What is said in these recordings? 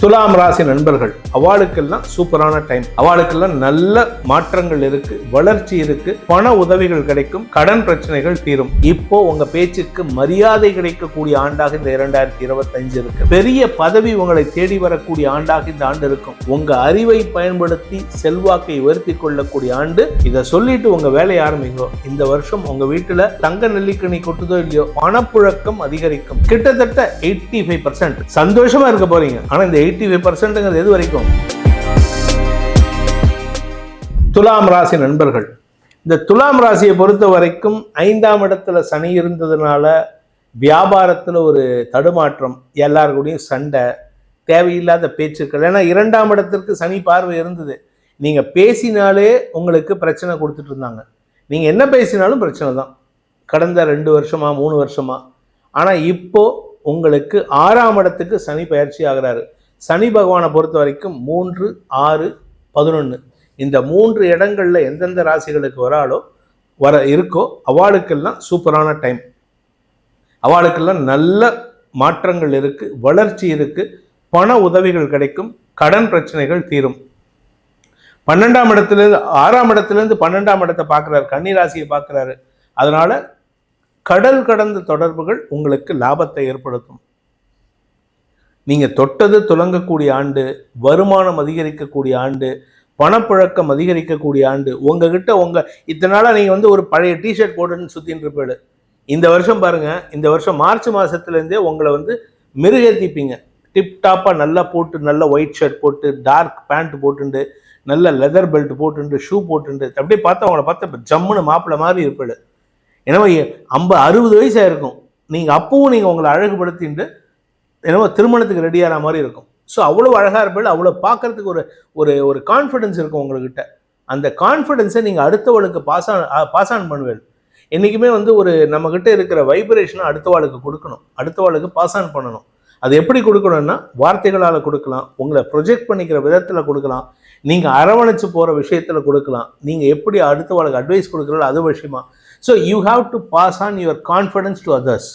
துலாம் ராசி நண்பர்கள் அவாளுக்கெல்லாம் சூப்பரான டைம். அவாளுக்கெல்லாம் நல்ல மாற்றங்கள் இருக்கு, வளர்ச்சி இருக்கு, பண உதவிகள் கிடைக்கும், கடன் பிரச்சனைகள் தீரும். இப்போ உங்க பேச்சுக்கு மரியாதை கிடைக்கக்கூடிய ஆண்டாக இந்த 2025 இருக்கு. பெரிய பதவி உங்களை தேடி வரக்கூடிய ஆண்டாக இந்த ஆண்டு இருக்கும். உங்க அறிவை பயன்படுத்தி செல்வாக்கை உயர்த்தி கொள்ளக்கூடிய ஆண்டு. இதை சொல்லிட்டு உங்க வேலையை ஆரம்பிங்க. இந்த வருஷம் உங்க வீட்டுல தங்க நெல்லிக்கனி கொட்டுதோ இல்லையோ பணப்புழக்கம் அதிகரிக்கும். கிட்டத்தட்ட 85% சந்தோஷமா இருக்க போறீங்க. ஆனா இந்த 85% எது வரைக்கும்? துலாம் ராசி நண்பர்கள், இந்த துலாம் ராசியை பொறுத்த வரைக்கும் 5ஆம் இடத்துல சனி இருந்ததுனால வியாபாரத்துல ஒரு தடுமாற்றம், எல்லாருக்கூடையும் சண்டை, தேவையில்லாத பேச்சுக்கள். ஏன்னா 2ஆம் இடத்திற்கு சனி பார்வை இருந்தது. நீங்க பேசினாலே உங்களுக்கு பிரச்சனை கொடுத்துட்டு இருந்தாங்க. நீங்க என்ன பேசினாலும் பிரச்சனை தான், கடந்த 2 வருஷமா 3 வருஷமா. ஆனா இப்போ உங்களுக்கு 6ஆம் இடத்துக்கு சனி பயிற்சி ஆகிறாரு. சனி பகவானை பொறுத்த வரைக்கும் 3, 6, 11 இந்த 3 இடங்கள்ல எந்தெந்த ராசிகளுக்கு இருக்கோ அவாளுக்கெல்லாம் சூப்பரான டைம். அவாளுக்கெல்லாம் நல்ல மாற்றங்கள் இருக்கு, வளர்ச்சி இருக்கு, பண உதவிகள் கிடைக்கும், கடன் பிரச்சனைகள் தீரும். 12ஆம் இடத்துலேருந்து 6ஆம் இடத்துலேருந்து 12ஆம் இடத்தை பார்க்குறாரு, கன்னி ராசியை பார்க்குறாரு. அதனால கடல் கடந்த தொடர்புகள் உங்களுக்கு லாபத்தை ஏற்படுத்தும். நீங்க தொட்டது துலங்கக்கூடிய ஆண்டு, வருமானம் அதிகரிக்கக்கூடிய ஆண்டு, பணப்புழக்கம் அதிகரிக்கக்கூடிய ஆண்டு. உங்ககிட்ட இத்தனை நாளா நீங்க ஒரு பழைய டிஷர்ட் போட்டுன்னு சுத்தின்னு இருப்பீடு. இந்த வருஷம் பாருங்க, இந்த வருஷம் மார்ச் மாசத்துலேருந்தே உங்களை மெருகேற்றிப்பீங்க. டிப்டாப்பா நல்லா போட்டு, நல்ல ஒயிட் ஷர்ட் போட்டு, டார்க் பேண்ட் போட்டுண்டு, நல்ல லெதர் பெல்ட் போட்டுண்டு, ஷூ போட்டுண்டு, அப்படியே பார்த்தா அவங்கள பார்த்தா ஜம்முன்னு மாப்பிள்ளை மாதிரி இருப்பீடு. ஏன்னா 50-60 வயசாக இருக்கும். நீங்கள் அப்பவும் நீங்கள் உங்களை அழகுபடுத்திட்டு என்னவோ திருமணத்துக்கு ரெடியாகிற மாதிரி இருக்கும். ஸோ அவ்வளோ அழகாக இருப்பீங்க. அவ்வளோ பார்க்கறதுக்கு ஒரு கான்ஃபிடென்ஸ் இருக்கும் உங்கள்கிட்ட. அந்த கான்ஃபிடென்ஸை நீங்கள் அடுத்தவளுக்கு பாஸ் ஆன் பண்ணுவேன். என்றைக்குமே நம்மக்கிட்ட இருக்கிற வைப்ரேஷனை அடுத்தவாளுக்கு கொடுக்கணும், அடுத்தவாளுக்கு பாஸ் ஆன் பண்ணணும். அது எப்படி கொடுக்கணும்னா வார்த்தைகளால் கொடுக்கலாம், உங்களை ப்ரொஜெக்ட் பண்ணிக்கிற விதத்தில் கொடுக்கலாம், நீங்கள் அரவணைச்சு போகிற விஷயத்தில் கொடுக்கலாம், நீங்கள் எப்படி அடுத்தவாளுக்கு அட்வைஸ் கொடுக்குறீங்களோ அது விஷயமா. So you have to pass on your confidence to others.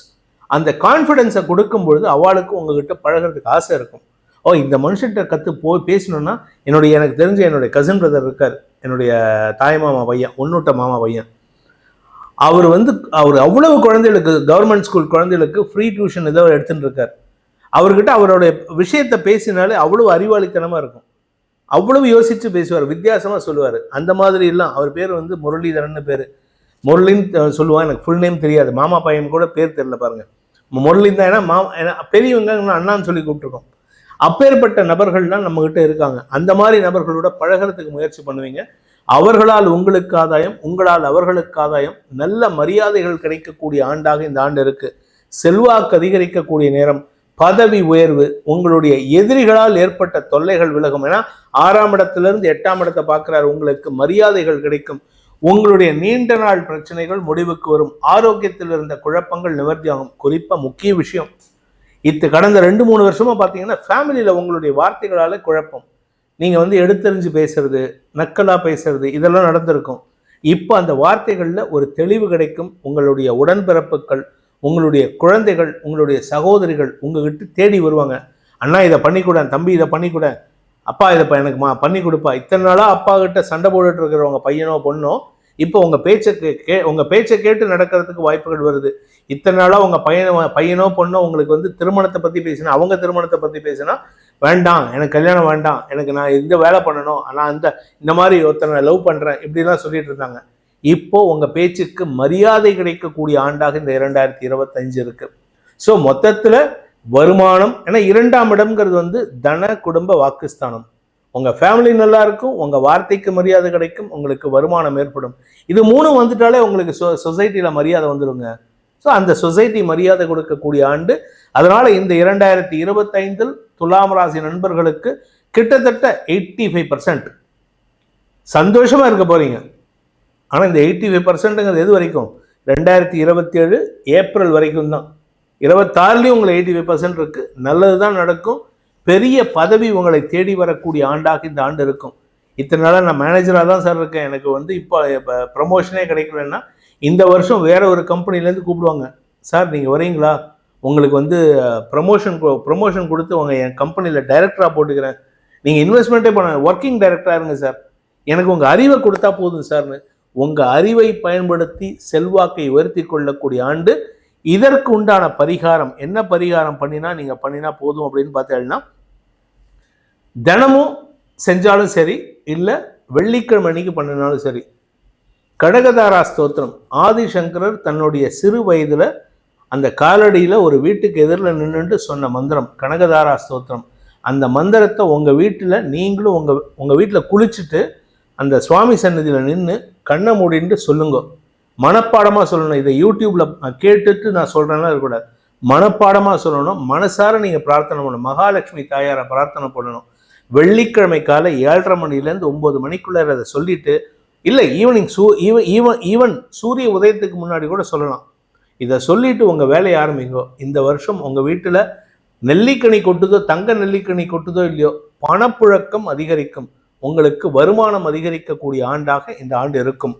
அந்த கான்ஃபிடென்ஸை கொடுக்கும் பொழுது அவளுக்கு உங்ககிட்ட பழகிறதுக்கு ஆசை இருக்கும். இந்த மனுஷன்கிட்ட போய் பேசணும்னா எனக்கு தெரிஞ்ச என்னுடைய கசின் பிரதர் இருக்கார், என்னுடைய தாய் மாமா பையன், ஒன்னூட்ட மாமா பையன். அவர் அவ்வளவு குழந்தைகளுக்கு, கவர்மெண்ட் ஸ்கூல் குழந்தைகளுக்கு ஃப்ரீ டியூஷன் ஏதோ எடுத்துட்டு இருக்கார். அவர்கிட்ட அவருடைய விஷயத்தை பேசினாலே அவ்வளவு அறிவாளித்தனமா இருக்கும், அவ்வளவு யோசிச்சு பேசுவார், வித்தியாசமா சொல்லுவார். அந்த மாதிரி எல்லாம். அவர் பேர் முரளிதரன் பேர். முரளின்னு சொல்லுவான், எனக்கு ஃபுல் நேம் தெரியாது. மாமா பையன் கூட பேர் தெரியல பாருங்க. முரளின் தான். ஏன்னா பெரியவங்க அண்ணான்னு சொல்லி கூப்பிட்டுருக்கோம். அப்பேற்பட்ட நபர்கள்லாம் நம்மகிட்ட இருக்காங்க. அந்த மாதிரி நபர்களோட பழகிறதுக்கு முயற்சி பண்ணுவீங்க. அவர்களால் உங்களுக்கு ஆதாயம், உங்களால் அவர்களுக்கு ஆதாயம், நல்ல மரியாதைகள் கிடைக்கக்கூடிய ஆண்டாக இந்த ஆண்டு இருக்கு. செல்வாக்கு அதிகரிக்கக்கூடிய நேரம், பதவி உயர்வு, உங்களுடைய எதிரிகளால் ஏற்பட்ட தொல்லைகள் விலகும். ஏன்னா 6ஆம் இடத்திலிருந்து 8ஆம் இடத்தை பார்க்கிறார். உங்களுக்கு மரியாதைகள் கிடைக்கும். உங்களுடைய நீண்ட நாள் பிரச்சனைகள் முடிவுக்கு வரும். ஆரோக்கியத்தில் இருந்த குழப்பங்கள் நிவர்த்தியாகும். குறிப்பா முக்கிய விஷயம், கடந்த 2-3 வருஷமா பார்த்தீங்கன்னா ஃபேமிலியில உங்களுடைய வார்த்தைகளால குழப்பம். நீங்க எடுத்தறிஞ்சு பேசுறது, நக்கலா பேசுறது, இதெல்லாம் நடந்திருக்கும். இப்போ அந்த வார்த்தைகள்ல ஒரு தெளிவு கிடைக்கும். உங்களுடைய உடன்பிறப்புகள், உங்களுடைய குழந்தைகள், உங்களுடைய சகோதரிகள் உங்ககிட்ட தேடி வருவாங்க. அண்ணா இதை பண்ணிக்கூட, தம்பி இதை பண்ணிக்கூட, அப்பா இதை எனக்கு பண்ணி கொடுப்பா. இத்தனை நாளா அப்பா கிட்ட சண்டை போட்டுட்டு இருக்கிறவங்க பையனோ பொண்ணோ இப்போ உங்க பேச்சை கேட்டு நடக்கிறதுக்கு வாய்ப்புகள் வருது. இத்தனை நாளா உங்க பையனோ பொண்ணோ உங்களுக்கு திருமணத்தை பத்தி பேசினா, அவங்க திருமணத்தை பத்தி பேசினா, வேண்டாம் எனக்கு கல்யாணம் வேண்டாம், எனக்கு நான் இந்த வேலை பண்ணணும், நான் இந்த மாதிரி ஒருத்தனை லவ் பண்றேன், இப்படிலாம் சொல்லிட்டு இருந்தாங்க. இப்போ உங்க பேச்சுக்கு மரியாதை கிடைக்கக்கூடிய ஆண்டாக இந்த 2025 இருக்கு. ஸோ மொத்தத்துல வருமானம், ஏன்னா 2ஆம் இடம்ங்கிறது தன குடும்ப வாக்குஸ்தானம். உங்க ஃபேமிலி நல்லா இருக்கும், உங்க வார்த்தைக்கு மரியாதை கிடைக்கும், உங்களுக்கு வருமானம் ஏற்படும். இது 3 வந்துட்டாலே உங்களுக்கு சொசைட்டில மரியாதை வந்துடுங்க. ஸோ அந்த சொசைட்டி மரியாதை கொடுக்கக்கூடிய ஆண்டு. அதனால இந்த 2025 துலாம் ராசி நண்பர்களுக்கு கிட்டத்தட்ட 85% சந்தோஷமா இருக்க போறீங்க. ஆனா இந்த 85% எது வரைக்கும்? 2027 ஏப்ரல் வரைக்கும் தான். 26லயும் உங்களுக்கு 85% இருக்கு. நல்லதுதான் நடக்கும். பெரிய பதவி உங்களை தேடி வரக்கூடிய ஆண்டாக இந்த ஆண்டு இருக்கும். இத்தனை நாளாக நான் மேனேஜராக தான் சார் இருக்கேன், எனக்கு இப்போ ப்ரமோஷனே கிடைக்கலன்னா இந்த வருஷம் வேற ஒரு கம்பெனிலேருந்து கூப்பிடுவாங்க. சார் நீங்கள் வரீங்களா, உங்களுக்கு வந்து ப்ரமோஷன் கொடுத்து உங்கள் என் கம்பெனியில் டைரக்டராக போட்டுக்கிறேன், நீங்கள் இன்வெஸ்ட்மெண்ட்டே பண்ண ஒர்க்கிங் டைரக்டராக இருங்க சார், எனக்கு உங்கள் அறிவை கொடுத்தா போதும் சார்னு உங்கள் அறிவை பயன்படுத்தி செல்வாக்கை உயர்த்தி கொள்ளக்கூடிய ஆண்டு. இதற்கு உண்டான பரிகாரம் என்ன பரிகாரம் நீங்கள் பண்ணினா போதும் அப்படின்னு பார்த்தீங்கன்னா, தினமும் செஞ்சாலும் சரி, இல்லை வெள்ளிக்கிழமை அன்னைக்கு பண்ணினாலும் சரி, கடகதாரா ஸ்தோத்திரம். ஆதிசங்கரர் தன்னுடைய சிறு வயதில் அந்த காலடியில் ஒரு வீட்டுக்கு எதிரில் நின்றுட்டு சொன்ன மந்திரம் கனகதாரா ஸ்தோத்திரம். அந்த மந்திரத்தை உங்கள் வீட்டில் நீங்களும் உங்கள் வீட்டில் குளிச்சுட்டு அந்த சுவாமி சன்னதியில் நின்று கண்ணை மூடிட்டு சொல்லுங்க. மனப்பாடமாக சொல்லணும். இதை யூடியூப்பில் கேட்டுட்டு நான் சொல்கிறேன்னா இருக்கக்கூடாது, மனப்பாடமாக சொல்லணும். மனசார நீங்கள் பிரார்த்தனை பண்ணணும். மகாலட்சுமி தாயாரை பிரார்த்தனை பண்ணணும். வெள்ளிக்கிழமை காலை 7:30 மணிலேருந்து 9 மணிக்குள்ளே அதை சொல்லிட்டு, இல்லை ஈவன் சூரிய உதயத்துக்கு முன்னாடி கூட சொல்லலாம். இதை சொல்லிட்டு உங்கள் வேலையை ஆரம்பிங்கோ. இந்த வருஷம் உங்கள் வீட்டில் நெல்லிக்கனி கொட்டுதோ, தங்க நெல்லிக்கனி கொட்டுதோ இல்லையோ, பணப்புழக்கம் அதிகரிக்கும். உங்களுக்கு வருமானம் அதிகரிக்கக்கூடிய ஆண்டாக இந்த ஆண்டு இருக்கும்.